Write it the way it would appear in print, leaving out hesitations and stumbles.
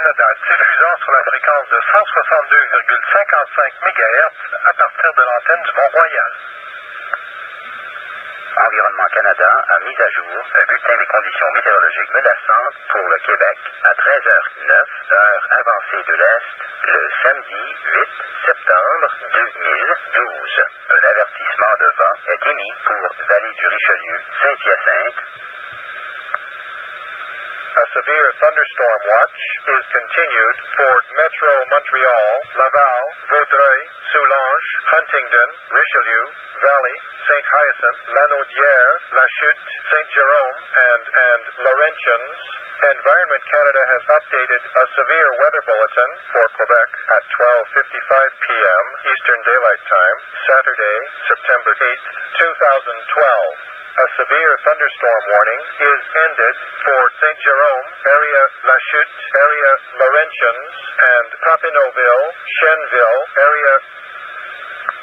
Radio-Canada diffusant sur la fréquence de 162,55 MHz à partir de l'antenne du Mont-Royal. Environnement Canada a mis à jour un bulletin des conditions météorologiques menaçantes pour le Québec à 13h09, heure avancée de l'Est, le samedi 8 septembre 2012. Un avertissement de vent est émis pour Vallée du Richelieu, Saint-Hyacinthe. A severe thunderstorm watch is continued for Metro Montreal, Laval, Vaudreuil, Soulanges, Huntingdon, Richelieu, Valley, St. Hyacinthe, Lanaudière, La Chute, St. Jerome, and Laurentians. Environment Canada has updated a severe weather bulletin for Quebec at 12:55 p.m. Eastern Daylight Time, Saturday, September 8th, 2012. A severe thunderstorm warning is ended for St. Jerome, area La Chute, area Laurentians, and Papineauville, Chenville, area